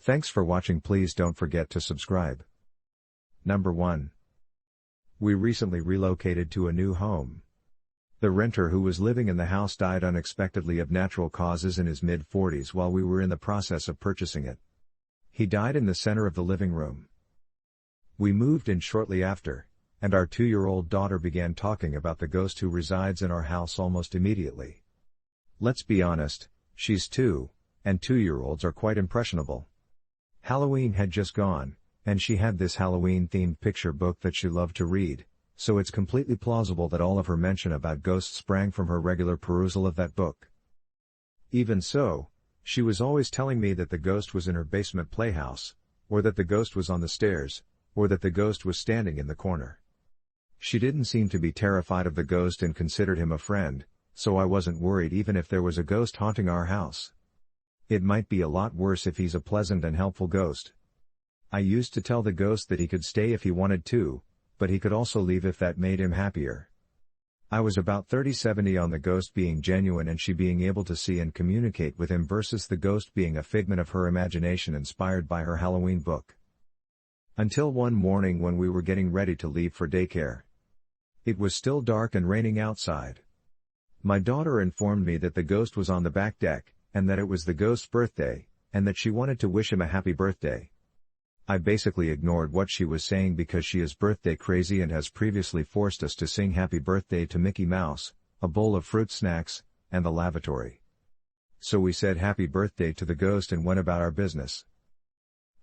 Thanks for watching. Please don't forget to subscribe. Number 1. We recently relocated to a new home. The renter who was living in the house died unexpectedly of natural causes in his mid-40s while we were in the process of purchasing it. He died in the center of the living room. We moved in shortly after, and our 2-year-old daughter began talking about the ghost who resides in our house almost immediately. Let's be honest, she's 2, and 2-year-olds are quite impressionable. Halloween had just gone, and she had this Halloween-themed picture book that she loved to read, so it's completely plausible that all of her mention about ghosts sprang from her regular perusal of that book. Even so, she was always telling me that the ghost was in her basement playhouse, or that the ghost was on the stairs, or that the ghost was standing in the corner. She didn't seem to be terrified of the ghost and considered him a friend, so I wasn't worried even if there was a ghost haunting our house. It might be a lot worse if he's a pleasant and helpful ghost. I used to tell the ghost that he could stay if he wanted to, but he could also leave if that made him happier. I was about 30-70 on the ghost being genuine and she being able to see and communicate with him versus the ghost being a figment of her imagination inspired by her Halloween book. Until one morning when we were getting ready to leave for daycare. It was still dark and raining outside. My daughter informed me that the ghost was on the back deck, and that it was the ghost's birthday, and that she wanted to wish him a happy birthday. I basically ignored what she was saying because she is birthday crazy and has previously forced us to sing happy birthday to Mickey Mouse, a bowl of fruit snacks, and the lavatory. So we said happy birthday to the ghost and went about our business.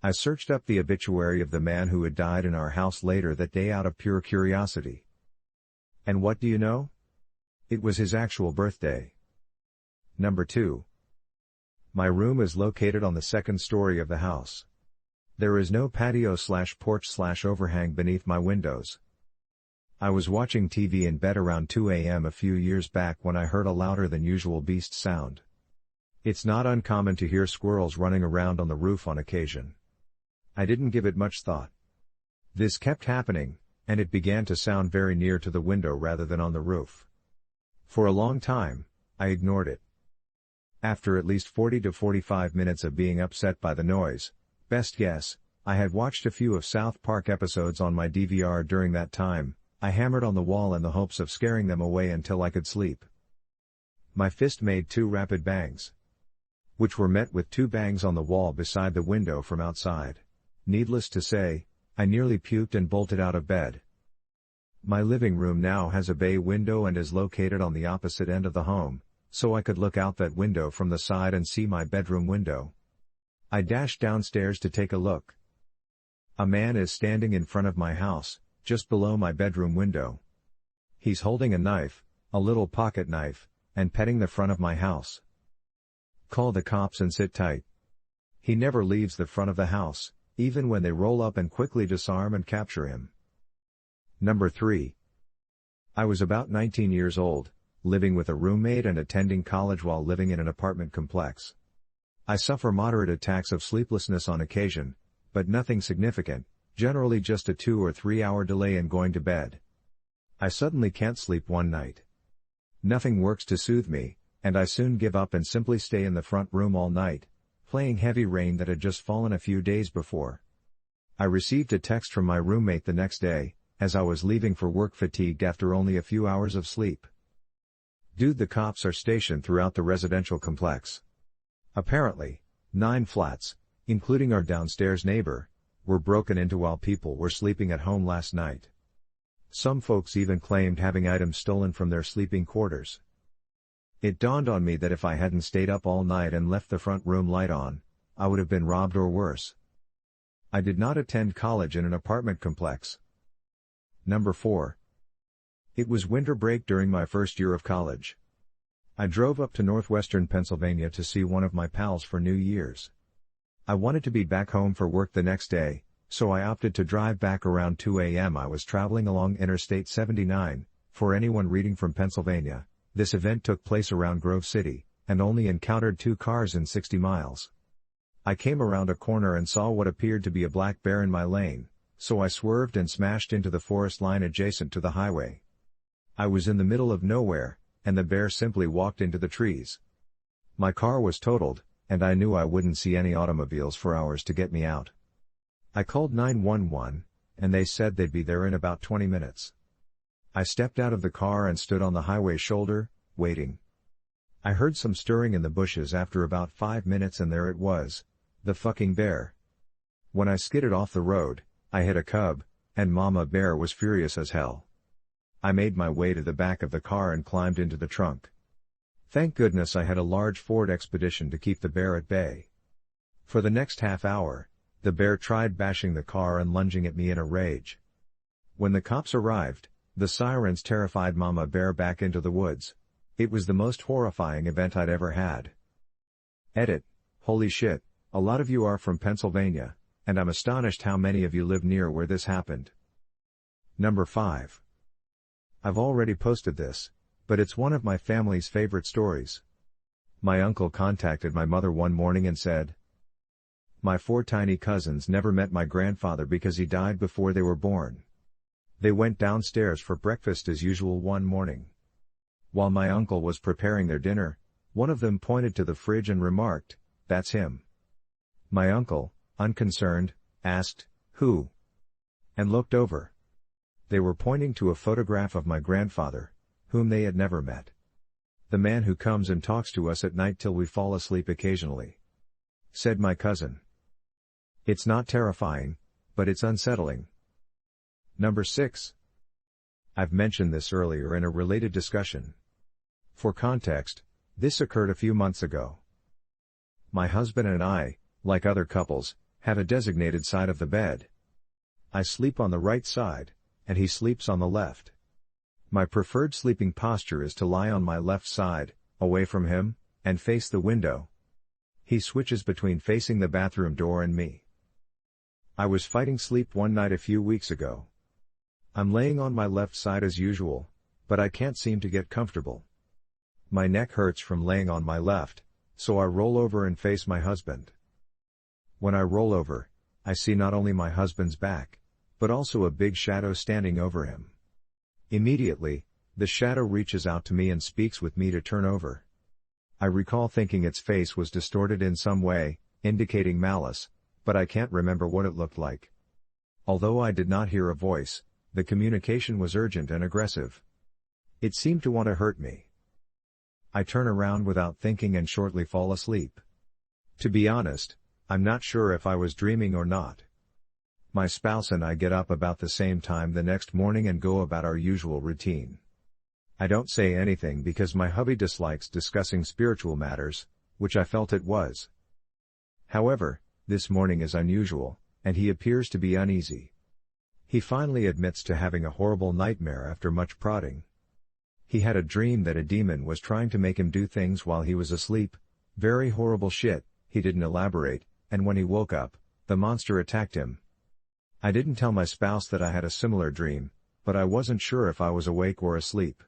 I searched up the obituary of the man who had died in our house later that day out of pure curiosity. And what do you know? It was his actual birthday. Number 2. My room is located on the second story of the house. There is no patio/porch/overhang beneath my windows. I was watching TV in bed around 2 a.m. a few years back when I heard a louder than usual beast sound. It's not uncommon to hear squirrels running around on the roof on occasion. I didn't give it much thought. This kept happening, and it began to sound very near to the window rather than on the roof. For a long time, I ignored it. After at least 40 to 45 minutes of being upset by the noise, best guess, I had watched a few of South Park episodes on my DVR during that time. I hammered on the wall in the hopes of scaring them away until I could sleep. My fist made 2 rapid bangs, which were met with 2 bangs on the wall beside the window from outside. Needless to say, I nearly puked and bolted out of bed. My living room now has a bay window and is located on the opposite end of the home, so I could look out that window from the side and see my bedroom window. I dashed downstairs to take a look. A man is standing in front of my house, just below my bedroom window. He's holding a knife, a little pocket knife, and petting the front of my house. Call the cops and sit tight. He never leaves the front of the house, even when they roll up and quickly disarm and capture him. Number 3. I was about 19 years old, living with a roommate and attending college while living in an apartment complex. I suffer moderate attacks of sleeplessness on occasion, but nothing significant, generally just a 2 or 3 hour delay in going to bed. I suddenly can't sleep one night. Nothing works to soothe me, and I soon give up and simply stay in the front room all night, playing heavy rain that had just fallen a few days before. I received a text from my roommate the next day, as I was leaving for work fatigued after only a few hours of sleep. Dude, the cops are stationed throughout the residential complex. Apparently, 9 flats, including our downstairs neighbor, were broken into while people were sleeping at home last night. Some folks even claimed having items stolen from their sleeping quarters. It dawned on me that if I hadn't stayed up all night and left the front room light on, I would have been robbed or worse. I did not attend college in an apartment complex. Number 4. It was winter break during my first year of college. I drove up to northwestern Pennsylvania to see one of my pals for New Year's. I wanted to be back home for work the next day, so I opted to drive back around 2 a.m. I was traveling along Interstate 79. For anyone reading from Pennsylvania, this event took place around Grove City, and only encountered 2 cars in 60 miles. I came around a corner and saw what appeared to be a black bear in my lane, so I swerved and smashed into the forest line adjacent to the highway. I was in the middle of nowhere, and the bear simply walked into the trees. My car was totaled, and I knew I wouldn't see any automobiles for hours to get me out. I called 911, and they said they'd be there in about 20 minutes. I stepped out of the car and stood on the highway shoulder, waiting. I heard some stirring in the bushes after about 5 minutes, and there it was, the fucking bear. When I skidded off the road, I hit a cub, and Mama Bear was furious as hell. I made my way to the back of the car and climbed into the trunk. Thank goodness I had a large Ford Expedition to keep the bear at bay. For the next half hour, the bear tried bashing the car and lunging at me in a rage. When the cops arrived, the sirens terrified Mama Bear back into the woods. It was the most horrifying event I'd ever had. Edit. Holy shit, a lot of you are from Pennsylvania, and I'm astonished how many of you live near where this happened. Number 5. I've already posted this, but it's one of my family's favorite stories. My uncle contacted my mother one morning and said, "My 4 tiny cousins never met my grandfather because he died before they were born. They went downstairs for breakfast as usual one morning. While my uncle was preparing their dinner, one of them pointed to the fridge and remarked, 'That's him.' My uncle, unconcerned, asked, 'Who?' and looked over. They were pointing to a photograph of my grandfather, whom they had never met. The man who comes and talks to us at night till we fall asleep occasionally," said my cousin. It's not terrifying, but it's unsettling. Number 6. I've mentioned this earlier in a related discussion. For context, this occurred a few months ago. My husband and I, like other couples, have a designated side of the bed. I sleep on the right side, and he sleeps on the left. My preferred sleeping posture is to lie on my left side, away from him, and face the window. He switches between facing the bathroom door and me. I was fighting sleep one night a few weeks ago. I'm laying on my left side as usual, but I can't seem to get comfortable. My neck hurts from laying on my left, so I roll over and face my husband. When I roll over, I see not only my husband's back, but also a big shadow standing over him. Immediately, the shadow reaches out to me and speaks with me to turn over. I recall thinking its face was distorted in some way, indicating malice, but I can't remember what it looked like. Although I did not hear a voice, the communication was urgent and aggressive. It seemed to want to hurt me. I turn around without thinking and shortly fall asleep. To be honest, I'm not sure if I was dreaming or not. My spouse and I get up about the same time the next morning and go about our usual routine. I don't say anything because my hubby dislikes discussing spiritual matters, which I felt it was. However, this morning is unusual, and he appears to be uneasy. He finally admits to having a horrible nightmare after much prodding. He had a dream that a demon was trying to make him do things while he was asleep, very horrible shit, he didn't elaborate, and when he woke up, the monster attacked him. I didn't tell my spouse that I had a similar dream, but I wasn't sure if I was awake or asleep.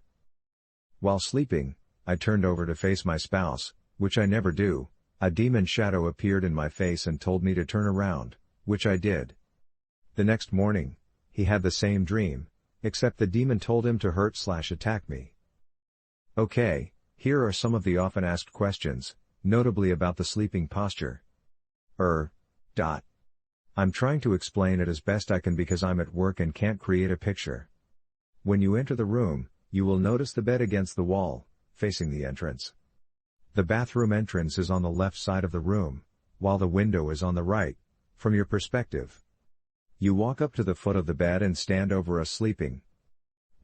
While sleeping, I turned over to face my spouse, which I never do. A demon shadow appeared in my face and told me to turn around, which I did. The next morning, he had the same dream, except the demon told him to hurt/attack me. Okay, here are some of the often asked questions, notably about the sleeping posture. I'm trying to explain it as best I can because I'm at work and can't create a picture. When you enter the room, you will notice the bed against the wall, facing the entrance. The bathroom entrance is on the left side of the room, while the window is on the right, from your perspective. You walk up to the foot of the bed and stand over us sleeping.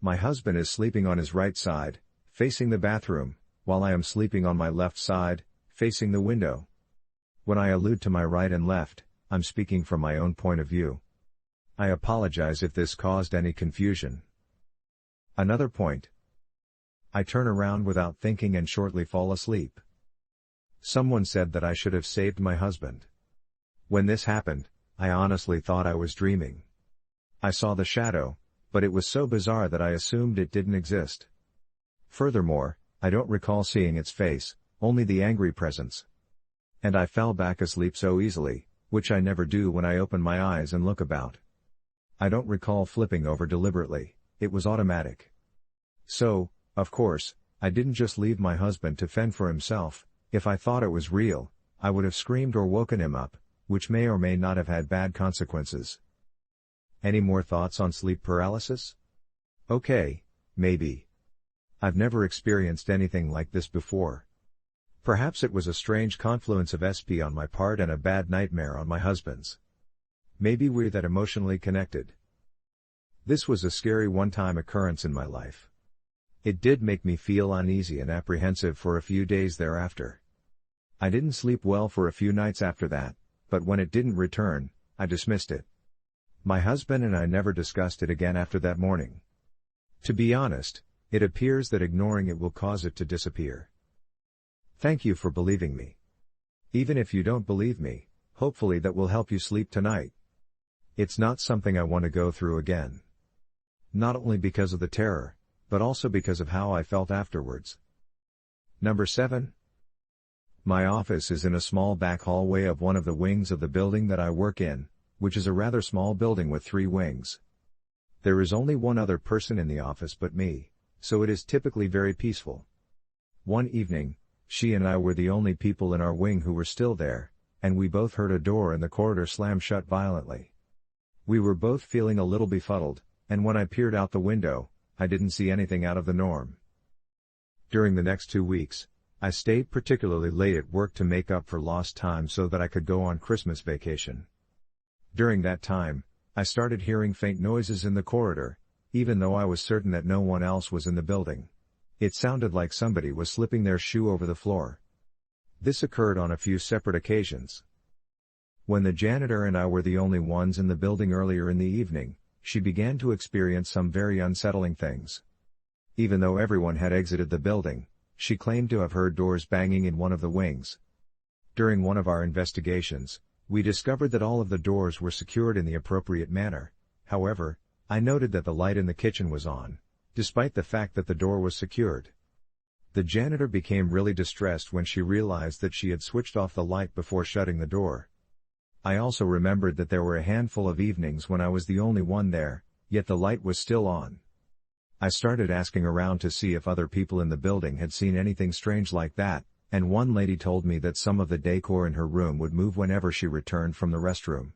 My husband is sleeping on his right side, facing the bathroom, while I am sleeping on my left side, facing the window. When I allude to my right and left, I'm speaking from my own point of view. I apologize if this caused any confusion. Another point. I turn around without thinking and shortly fall asleep. Someone said that I should have saved my husband. When this happened, I honestly thought I was dreaming. I saw the shadow, but it was so bizarre that I assumed it didn't exist. Furthermore, I don't recall seeing its face, only the angry presence. And I fell back asleep so easily, which I never do when I open my eyes and look about. I don't recall flipping over deliberately, it was automatic. So, of course, I didn't just leave my husband to fend for himself. If I thought it was real, I would have screamed or woken him up, which may or may not have had bad consequences. Any more thoughts on sleep paralysis? Okay, maybe. I've never experienced anything like this before. Perhaps it was a strange confluence of SP on my part and a bad nightmare on my husband's. Maybe we're that emotionally connected. This was a scary one-time occurrence in my life. It did make me feel uneasy and apprehensive for a few days thereafter. I didn't sleep well for a few nights after that, but when it didn't return, I dismissed it. My husband and I never discussed it again after that morning. To be honest, it appears that ignoring it will cause it to disappear. Thank you for believing me. Even if you don't believe me, hopefully that will help you sleep tonight. It's not something I want to go through again. Not only because of the terror, but also because of how I felt afterwards. Number 7. My office is in a small back hallway of one of the wings of the building that I work in, which is a rather small building with 3 wings. There is only one other person in the office but me, so it is typically very peaceful. One evening, she and I were the only people in our wing who were still there, and we both heard a door in the corridor slam shut violently. We were both feeling a little befuddled, and when I peered out the window, I didn't see anything out of the norm. During the next 2 weeks, I stayed particularly late at work to make up for lost time so that I could go on Christmas vacation. During that time, I started hearing faint noises in the corridor, even though I was certain that no one else was in the building. It sounded like somebody was slipping their shoe over the floor. This occurred on a few separate occasions. When the janitor and I were the only ones in the building earlier in the evening, she began to experience some very unsettling things. Even though everyone had exited the building, she claimed to have heard doors banging in one of the wings. During one of our investigations, we discovered that all of the doors were secured in the appropriate manner. However, I noted that the light in the kitchen was on, despite the fact that the door was secured. The janitor became really distressed when she realized that she had switched off the light before shutting the door. I also remembered that there were a handful of evenings when I was the only one there, yet the light was still on. I started asking around to see if other people in the building had seen anything strange like that, and one lady told me that some of the decor in her room would move whenever she returned from the restroom.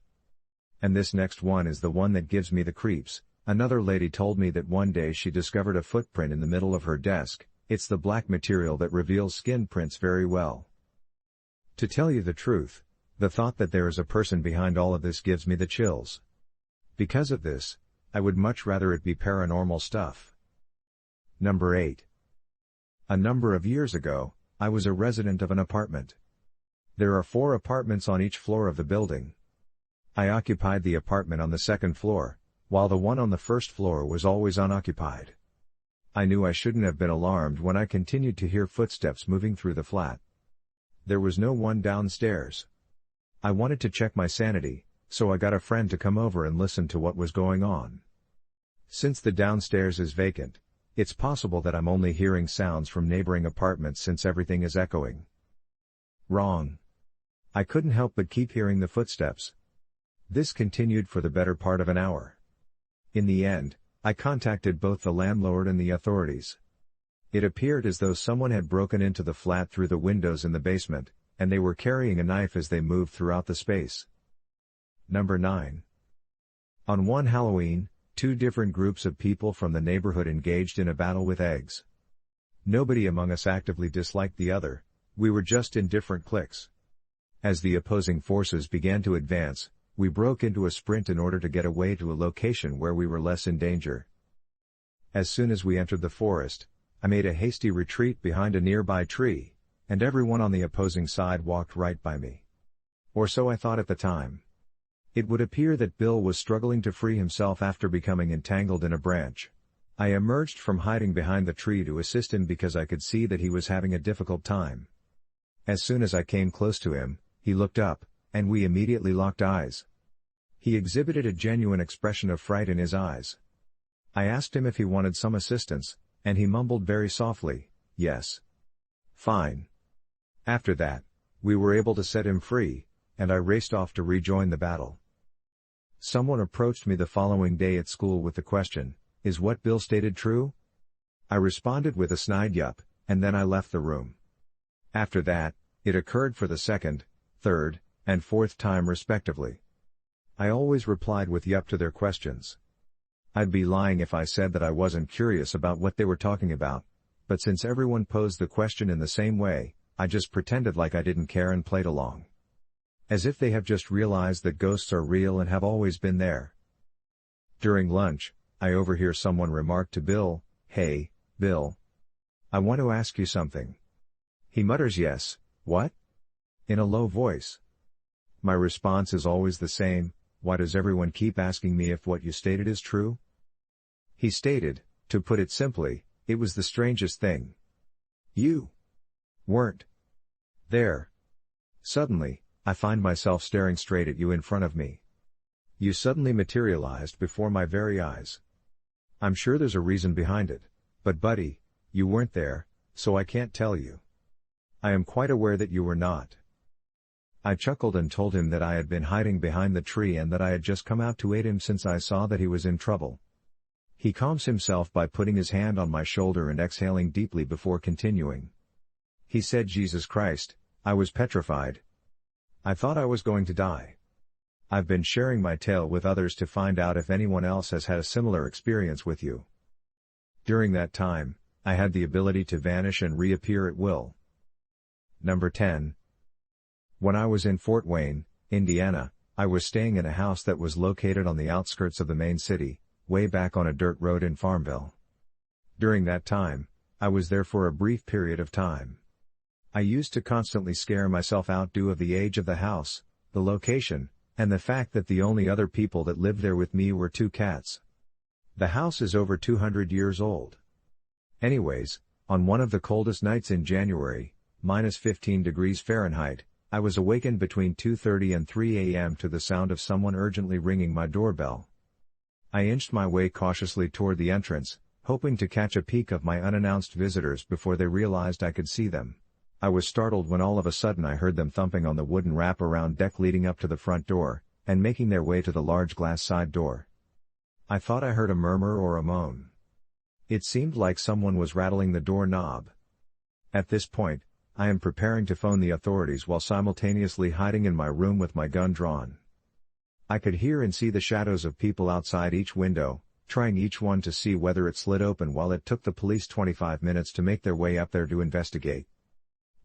And this next one is the one that gives me the creeps. Another lady told me that one day she discovered a footprint in the middle of her desk. It's the black material that reveals skin prints very well. To tell you the truth, the thought that there is a person behind all of this gives me the chills. Because of this, I would much rather it be paranormal stuff. Number 8. A number of years ago, I was a resident of an apartment. There are 4 apartments on each floor of the building. I occupied the apartment on the 2nd floor, while the one on the 1st floor was always unoccupied. I knew I shouldn't have been alarmed when I continued to hear footsteps moving through the flat. There was no one downstairs. I wanted to check my sanity, so I got a friend to come over and listen to what was going on. Since the downstairs is vacant, it's possible that I'm only hearing sounds from neighboring apartments since everything is echoing. Wrong. I couldn't help but keep hearing the footsteps. This continued for the better part of an hour. In the end, I contacted both the landlord and the authorities. It appeared as though someone had broken into the flat through the windows in the basement, and they were carrying a knife as they moved throughout the space. Number 9. On one Halloween, 2 different groups of people from the neighborhood engaged in a battle with eggs. Nobody among us actively disliked the other, we were just in different cliques. As the opposing forces began to advance, we broke into a sprint in order to get away to a location where we were less in danger. As soon as we entered the forest, I made a hasty retreat behind a nearby tree, and everyone on the opposing side walked right by me. Or so I thought at the time. It would appear that Bill was struggling to free himself after becoming entangled in a branch. I emerged from hiding behind the tree to assist him because I could see that he was having a difficult time. As soon as I came close to him, he looked up, and we immediately locked eyes. He exhibited a genuine expression of fright in his eyes. I asked him if he wanted some assistance, and he mumbled very softly, "Yes. Fine." After that, we were able to set him free, and I raced off to rejoin the battle. Someone approached me the following day at school with the question, "Is what Bill stated true?" I responded with a snide yup, and then I left the room. After that, it occurred for the 2nd, third, and fourth time respectively. I always replied with yup to their questions. I'd be lying if I said that I wasn't curious about what they were talking about, but since everyone posed the question in the same way, I just pretended like I didn't care and played along. As if they have just realized that ghosts are real and have always been there. During lunch, I overhear someone remark to Bill, "Hey, Bill. I want to ask you something." He mutters, "Yes, what?" in a low voice. My response is always the same: "Why does everyone keep asking me if what you stated is true?" He stated, to put it simply, it was the strangest thing. You weren't there. Suddenly, I find myself staring straight at you in front of me. You suddenly materialized before my very eyes. I'm sure there's a reason behind it, but buddy, you weren't there, so I can't tell you. I am quite aware that you were not. I chuckled and told him that I had been hiding behind the tree and that I had just come out to aid him since I saw that he was in trouble. He calms himself by putting his hand on my shoulder and exhaling deeply before continuing. He said, "Jesus Christ, I was petrified. I thought I was going to die. I've been sharing my tale with others to find out if anyone else has had a similar experience with you." During that time, I had the ability to vanish and reappear at will. Number 10. When I was in Fort Wayne, Indiana, I was staying in a house that was located on the outskirts of the main city, way back on a dirt road in Farmville. During that time, I was there for a brief period of time. I used to constantly scare myself out due to the age of the house, the location, and the fact that the only other people that lived there with me were two cats. The house is over 200 years old. Anyways, on one of the coldest nights in January, -15 degrees Fahrenheit, I was awakened between 2:30 and 3 a.m. to the sound of someone urgently ringing my doorbell. I inched my way cautiously toward the entrance, hoping to catch a peek of my unannounced visitors before they realized I could see them. I was startled when all of a sudden I heard them thumping on the wooden wrap-around deck leading up to the front door, and making their way to the large glass side door. I thought I heard a murmur or a moan. It seemed like someone was rattling the door knob. At this point, I am preparing to phone the authorities while simultaneously hiding in my room with my gun drawn. I could hear and see the shadows of people outside each window, trying each one to see whether it slid open while it took the police 25 minutes to make their way up there to investigate.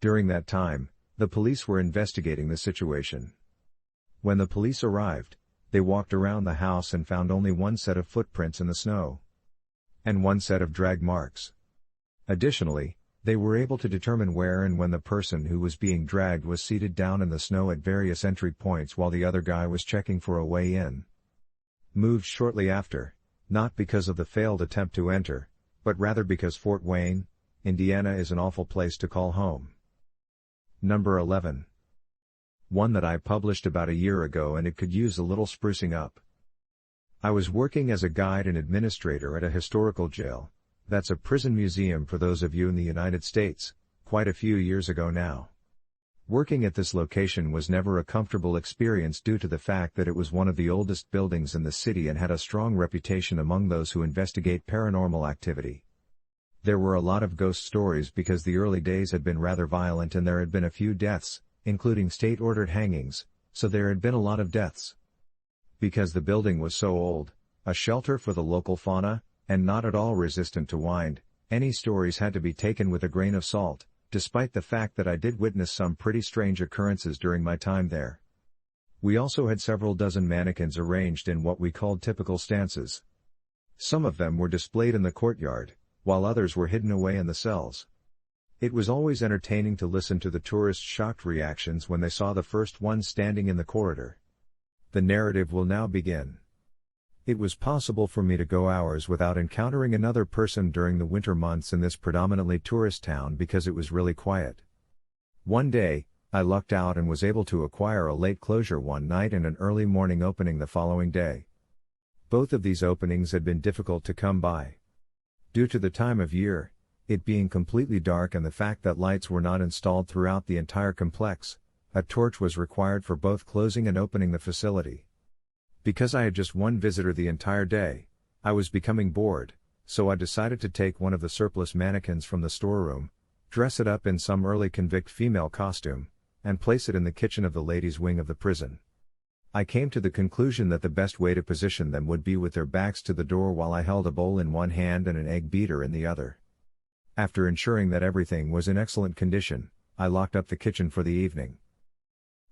During that time, the police were investigating the situation. When the police arrived, they walked around the house and found only one set of footprints in the snow. And one set of drag marks. Additionally, they were able to determine where and when the person who was being dragged was seated down in the snow at various entry points while the other guy was checking for a way in. Moved shortly after, not because of the failed attempt to enter, but rather because Fort Wayne, Indiana is an awful place to call home. Number 11. One that I published about a year ago and it could use a little sprucing up. I was working as a guide and administrator at a historical jail, that's a prison museum for those of you in the United States, quite a few years ago now. Working at this location was never a comfortable experience due to the fact that it was one of the oldest buildings in the city and had a strong reputation among those who investigate paranormal activity. There were a lot of ghost stories because the early days had been rather violent and there had been a few deaths, including state-ordered hangings, so there had been a lot of deaths. Because the building was so old, a shelter for the local fauna, and not at all resistant to wind, any stories had to be taken with a grain of salt, despite the fact that I did witness some pretty strange occurrences during my time there. We also had several dozen mannequins arranged in what we called typical stances. Some of them were displayed in the courtyard, while others were hidden away in the cells. It was always entertaining to listen to the tourists' shocked reactions when they saw the first one standing in the corridor. The narrative will now begin. It was possible for me to go hours without encountering another person during the winter months in this predominantly tourist town because it was really quiet. One day, I lucked out and was able to acquire a late closure one night and an early morning opening the following day. Both of these openings had been difficult to come by. Due to the time of year, it being completely dark and the fact that lights were not installed throughout the entire complex, a torch was required for both closing and opening the facility. Because I had just one visitor the entire day, I was becoming bored, so I decided to take one of the surplus mannequins from the storeroom, dress it up in some early convict female costume, and place it in the kitchen of the ladies' wing of the prison. I came to the conclusion that the best way to position them would be with their backs to the door while I held a bowl in one hand and an egg beater in the other. After ensuring that everything was in excellent condition, I locked up the kitchen for the evening.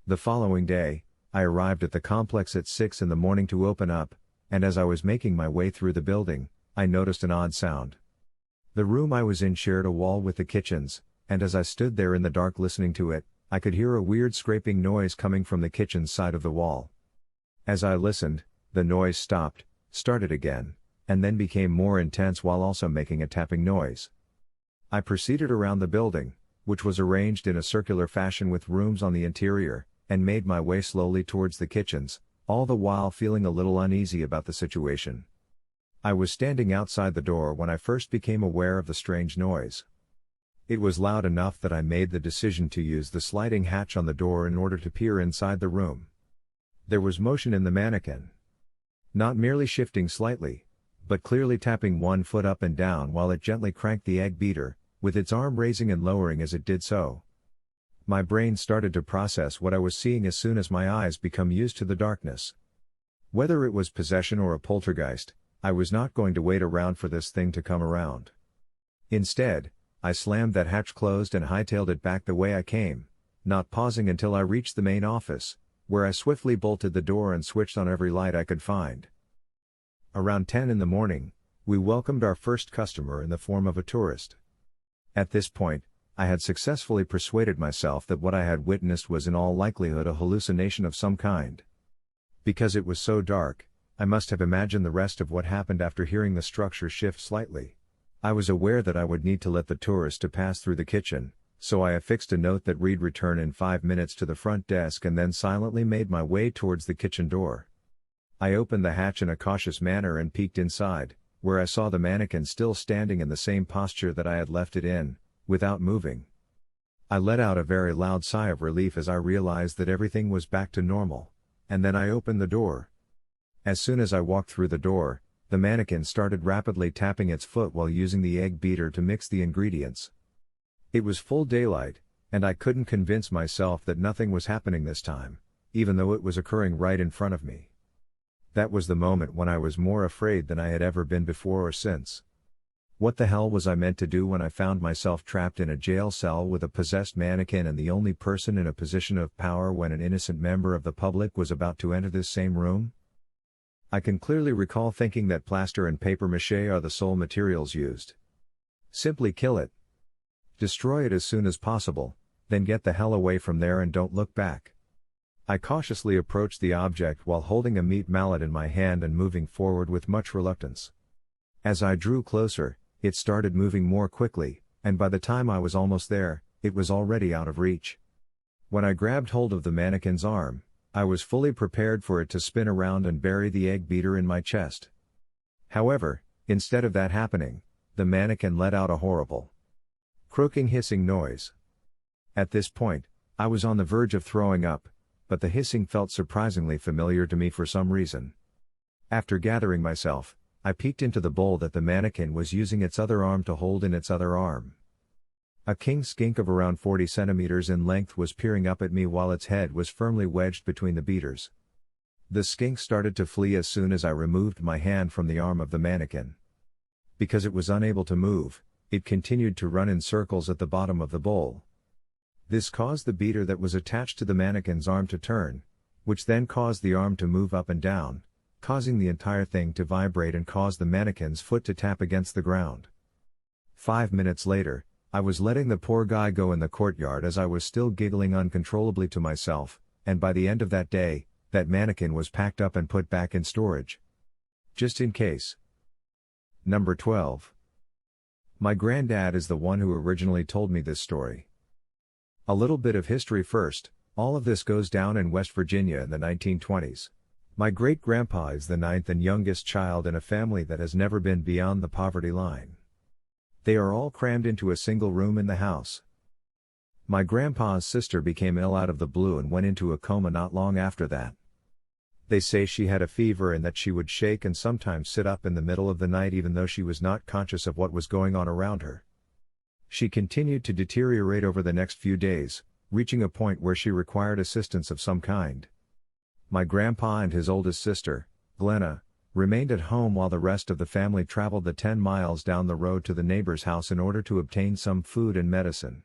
The following day, I arrived at the complex at 6 in the morning to open up, and as I was making my way through the building, I noticed an odd sound. The room I was in shared a wall with the kitchen's, and as I stood there in the dark listening to it, I could hear a weird scraping noise coming from the kitchen's side of the wall. As I listened, the noise stopped, started again, and then became more intense while also making a tapping noise. I proceeded around the building, which was arranged in a circular fashion with rooms on the interior, and made my way slowly towards the kitchens, all the while feeling a little uneasy about the situation. I was standing outside the door when I first became aware of the strange noise. It was loud enough that I made the decision to use the sliding hatch on the door in order to peer inside the room. There was motion in the mannequin. Not merely shifting slightly, but clearly tapping one foot up and down while it gently cranked the egg beater, with its arm raising and lowering as it did so. My brain started to process what I was seeing as soon as my eyes become used to the darkness. Whether it was possession or a poltergeist, I was not going to wait around for this thing to come around. Instead, I slammed that hatch closed and hightailed it back the way I came, not pausing until I reached the main office, where I swiftly bolted the door and switched on every light I could find. Around 10 in the morning, we welcomed our first customer in the form of a tourist. At this point, I had successfully persuaded myself that what I had witnessed was in all likelihood a hallucination of some kind. Because it was so dark, I must have imagined the rest of what happened after hearing the structure shift slightly. I was aware that I would need to let the tourist to pass through the kitchen, so I affixed a note that read "Return in 5 minutes" to the front desk and then silently made my way towards the kitchen door. I opened the hatch in a cautious manner and peeked inside, where I saw the mannequin still standing in the same posture that I had left it in, without moving. I let out a very loud sigh of relief as I realized that everything was back to normal, and then I opened the door. As soon as I walked through the door, the mannequin started rapidly tapping its foot while using the egg beater to mix the ingredients. It was full daylight, and I couldn't convince myself that nothing was happening this time, even though it was occurring right in front of me. That was the moment when I was more afraid than I had ever been before or since. What the hell was I meant to do when I found myself trapped in a jail cell with a possessed mannequin and the only person in a position of power when an innocent member of the public was about to enter this same room? I can clearly recall thinking that plaster and papier-mâché are the sole materials used. Simply kill it. Destroy it as soon as possible, then get the hell away from there and don't look back. I cautiously approached the object while holding a meat mallet in my hand and moving forward with much reluctance. As I drew closer, it started moving more quickly, and by the time I was almost there, it was already out of reach. When I grabbed hold of the mannequin's arm, I was fully prepared for it to spin around and bury the egg beater in my chest. However, instead of that happening, the mannequin let out a horrible, croaking hissing noise. At this point, I was on the verge of throwing up, but the hissing felt surprisingly familiar to me for some reason. After gathering myself, I peeked into the bowl that the mannequin was using its other arm to hold in its other arm. A king skink of around 40 centimeters in length was peering up at me while its head was firmly wedged between the beaters. The skink started to flee as soon as I removed my hand from the arm of the mannequin. Because it was unable to move, it continued to run in circles at the bottom of the bowl. This caused the beater that was attached to the mannequin's arm to turn, which then caused the arm to move up and down, causing the entire thing to vibrate and cause the mannequin's foot to tap against the ground. 5 minutes later, I was letting the poor guy go in the courtyard as I was still giggling uncontrollably to myself, and by the end of that day, that mannequin was packed up and put back in storage. Just in case. Number 12. My granddad is the one who originally told me this story. A little bit of history first. All of this goes down in West Virginia in the 1920s. My great-grandpa is the 9th and youngest child in a family that has never been beyond the poverty line. They are all crammed into a single room in the house. My grandpa's sister became ill out of the blue and went into a coma not long after that. They say she had a fever and that she would shake and sometimes sit up in the middle of the night even though she was not conscious of what was going on around her. She continued to deteriorate over the next few days, reaching a point where she required assistance of some kind. My grandpa and his oldest sister, Glenna, remained at home while the rest of the family traveled the 10 miles down the road to the neighbor's house in order to obtain some food and medicine.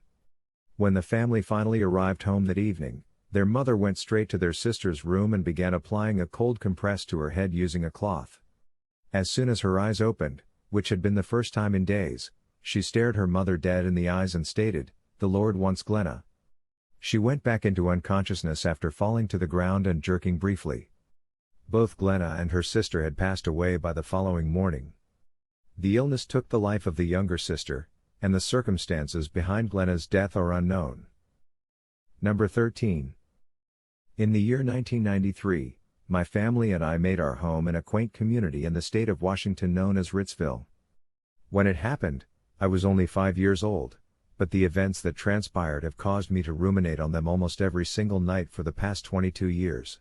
When the family finally arrived home that evening, their mother went straight to their sister's room and began applying a cold compress to her head using a cloth. As soon as her eyes opened, which had been the first time in days, she stared her mother dead in the eyes and stated, "The Lord wants Glenna." She went back into unconsciousness after falling to the ground and jerking briefly. Both Glenna and her sister had passed away by the following morning. The illness took the life of the younger sister, and the circumstances behind Glenna's death are unknown. Number 13. In the year 1993, my family and I made our home in a quaint community in the state of Washington known as Ritzville. When it happened, I was only 5 years old, but the events that transpired have caused me to ruminate on them almost every single night for the past 22 years.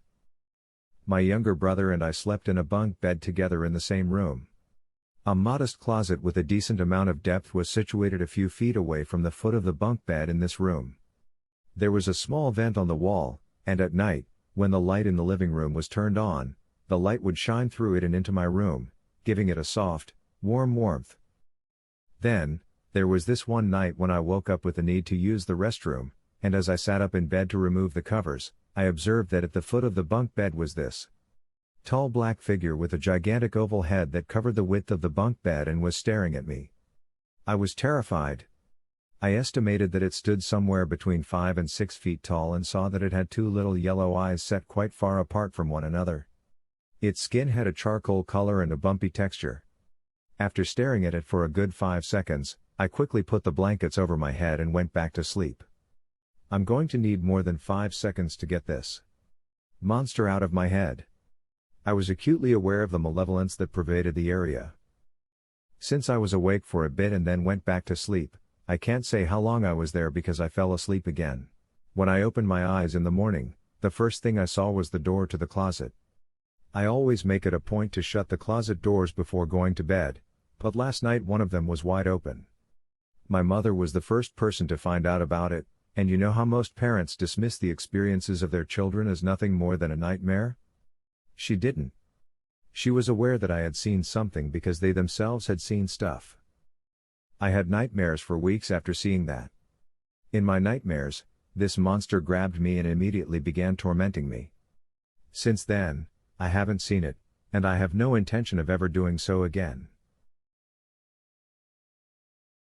My younger brother and I slept in a bunk bed together in the same room. A modest closet with a decent amount of depth was situated a few feet away from the foot of the bunk bed in this room. There was a small vent on the wall, and at night, when the light in the living room was turned on, the light would shine through it and into my room, giving it a soft, warm warmth. Then, there was this one night when I woke up with the need to use the restroom, and as I sat up in bed to remove the covers, I observed that at the foot of the bunk bed was this tall black figure with a gigantic oval head that covered the width of the bunk bed and was staring at me. I was terrified. I estimated that it stood somewhere between 5 and 6 feet tall and saw that it had two little yellow eyes set quite far apart from one another. Its skin had a charcoal color and a bumpy texture. After staring at it for a good 5 seconds, I quickly put the blankets over my head and went back to sleep. I'm going to need more than 5 seconds to get this monster out of my head. I was acutely aware of the malevolence that pervaded the area. Since I was awake for a bit and then went back to sleep, I can't say how long I was there because I fell asleep again. When I opened my eyes in the morning, the first thing I saw was the door to the closet. I always make it a point to shut the closet doors before going to bed, but last night one of them was wide open. My mother was the first person to find out about it, and you know how most parents dismiss the experiences of their children as nothing more than a nightmare? She didn't. She was aware that I had seen something because they themselves had seen stuff. I had nightmares for weeks after seeing that. In my nightmares, this monster grabbed me and immediately began tormenting me. Since then, I haven't seen it, and I have no intention of ever doing so again.